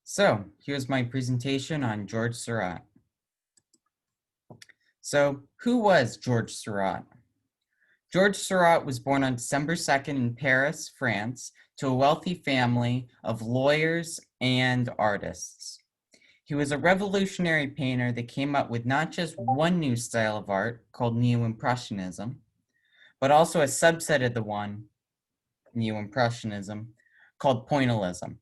So here's my presentation on George Seurat. So who was George Seurat? George Seurat was born on December 2nd in Paris, France, to a wealthy family of lawyers and artists. He was a revolutionary painter that came up with not just one new style of art called Neo-Impressionism, but also a subset of the one, Neo-Impressionism, called Pointillism.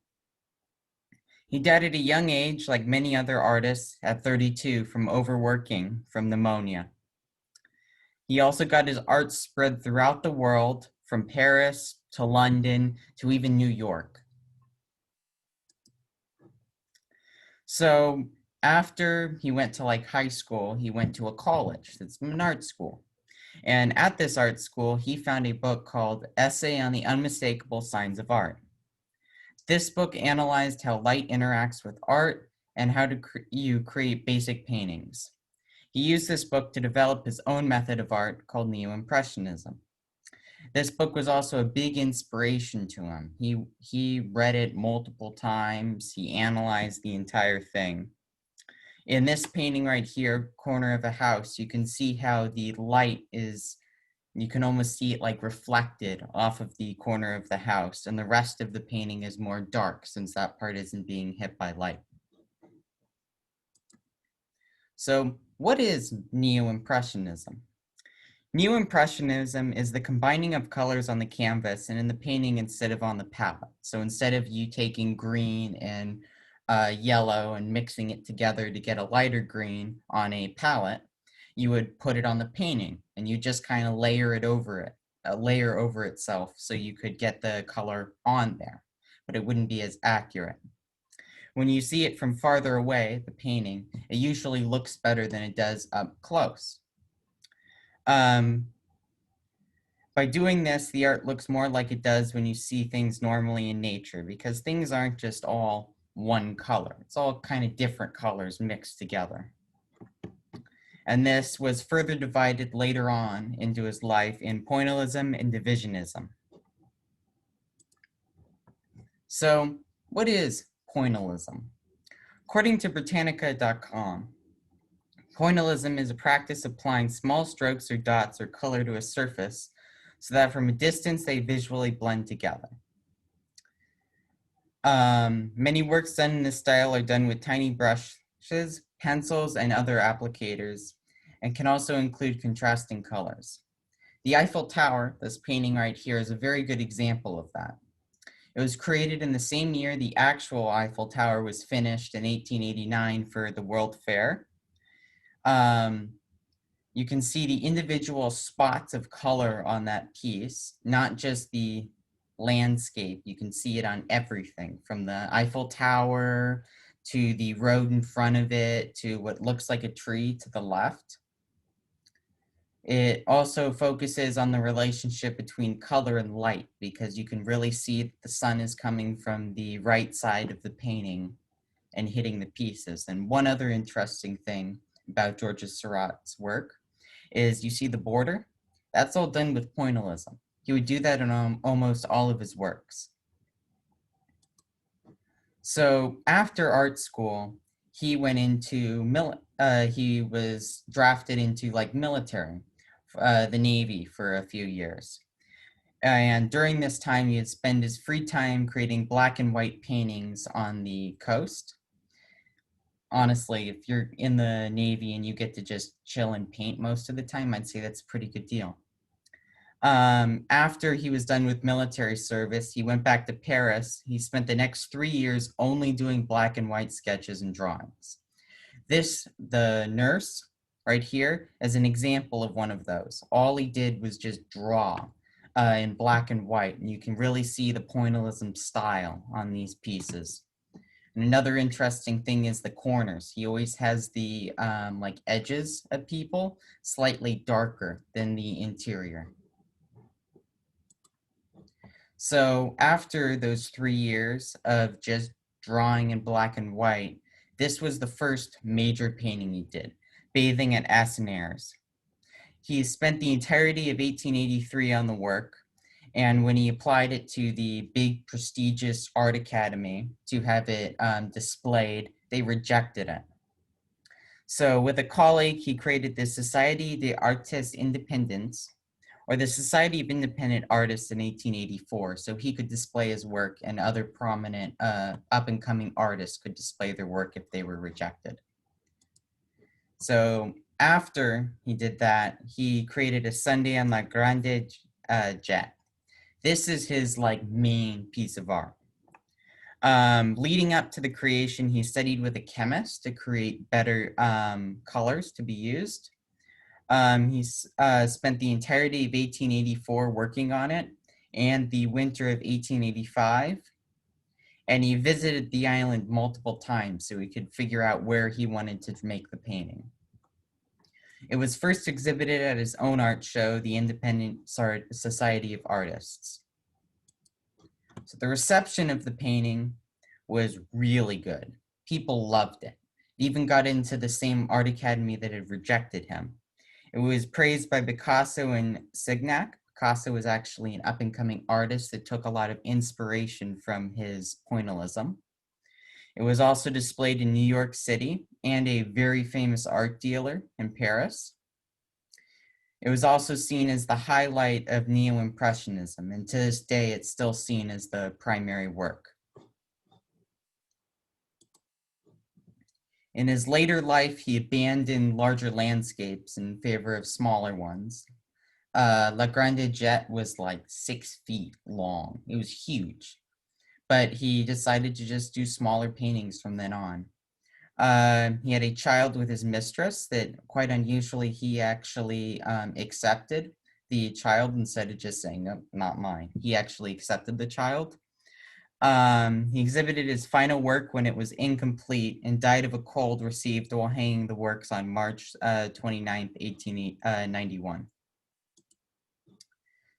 He died at a young age, like many other artists, at 32 from overworking from pneumonia. He also got his art spread throughout the world, from Paris to London to even New York. So after he went to high school, he went to a college that's an art school. And at this art school, he found a book called Essay on the Unmistakable Signs of Art. This book analyzed how light interacts with art and how to create basic paintings. He used this book to develop his own method of art called Neo-Impressionism. This book was also a big inspiration to him. He read it multiple times. He analyzed the entire thing. In this painting right here, corner of a house, you can see how the light is, you can almost see it reflected off of the corner of the house, and the rest of the painting is more dark since that part isn't being hit by light. So what is Neo-Impressionism? Neo-Impressionism is the combining of colors on the canvas and in the painting instead of on the palette. So instead of you taking green and yellow and mixing it together to get a lighter green on a palette, you would put it on the painting and you just kind of layer it over it, a layer over itself, so you could get the color on there, but it wouldn't be as accurate. When you see it from farther away, the painting, it usually looks better than it does up close. By doing this, the art looks more like it does when you see things normally in nature, because things aren't just all one color. It's all kind of different colors mixed together. And this was further divided later on into his life in pointillism and divisionism. So what is pointillism? According to Britannica.com, pointillism is a practice of applying small strokes or dots or color to a surface so that from a distance they visually blend together. Many works done in this style are done with tiny brushes, pencils, and other applicators, and can also include contrasting colors. The Eiffel Tower, this painting right here, is a very good example of that. It was created in the same year the actual Eiffel Tower was finished in 1889 for the World Fair. You can see the individual spots of color on that piece, not just the landscape. You can see it on everything, from the Eiffel Tower to the road in front of it to what looks like a tree to the left. It also focuses on the relationship between color and light, because you can really see that the sun is coming from the right side of the painting and hitting the pieces. And one other interesting thing about George Seurat's work is you see the border. That's all done with pointillism. He would do that in almost all of his works. So after art school, he went into he was drafted into military, the Navy for a few years. And during this time, he would spend his free time creating black and white paintings on the coast. Honestly, if you're in the Navy and you get to just chill and paint most of the time, I'd say that's a pretty good deal. After he was done with military service, he went back to Paris. He spent the next 3 years only doing black and white sketches and drawings. The nurse right here, is an example of one of those. All he did was just draw in black and white, and you can really see the pointillism style on these pieces. And another interesting thing is the corners. He always has the edges of people slightly darker than the interior. So after those 3 years of just drawing in black and white, this was the first major painting he did, Bathing at Asnières. He spent the entirety of 1883 on the work, And when he applied it to the big prestigious art academy to have it displayed, they rejected it. So with a colleague, he created the Société des Artistes Indépendants, or the Society of Independent Artists in 1884, so he could display his work and other prominent up-and-coming artists could display their work if they were rejected. So after he did that, he created a Sunday on La Grande Jet. This is his main piece of art. Leading up to the creation, he studied with a chemist to create better colors to be used. He's spent the entirety of 1884 working on it and the winter of 1885. And he visited the island multiple times so he could figure out where he wanted to make the painting. It was first exhibited at his own art show, the Independent Society of Artists. So the reception of the painting was really good. People loved it. It even got into the same art academy that had rejected him. It was praised by Picasso and Signac. Picasso was actually an up-and-coming artist that took a lot of inspiration from his pointillism. It was also displayed in New York City and a very famous art dealer in Paris. It was also seen as the highlight of Neo-Impressionism, and to this day, it's still seen as the primary work. In his later life, he abandoned larger landscapes in favor of smaller ones. La Grande Jet was 6 feet long. It was huge, but he decided to just do smaller paintings from then on. He had a child with his mistress that, quite unusually, he actually accepted the child instead of just saying, "No, not mine." He actually accepted the child. He exhibited his final work when it was incomplete and died of a cold received while hanging the works on March 29th, 1891.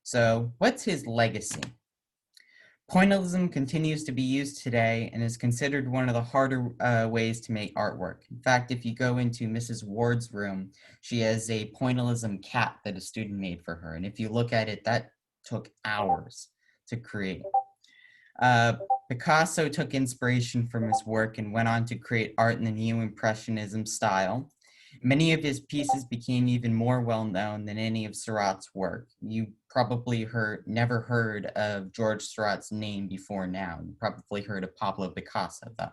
So what's his legacy? Pointillism continues to be used today and is considered one of the harder ways to make artwork. In fact, if you go into Mrs. Ward's room, she has a pointillism cat that a student made for her. And if you look at it, that took hours to create. Picasso took inspiration from his work and went on to create art in the Neo-Impressionism style. Many of his pieces became even more well-known than any of Seurat's work. You probably never heard of George Seurat's name before now. You probably heard of Pablo Picasso, though.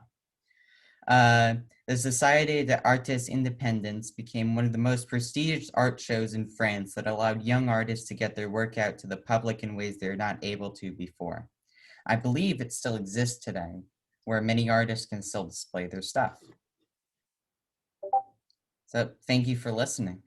The Société des Artistes Indépendants became one of the most prestigious art shows in France that allowed young artists to get their work out to the public in ways they were not able to before. I believe it still exists today, where many artists can still display their stuff. So thank you for listening.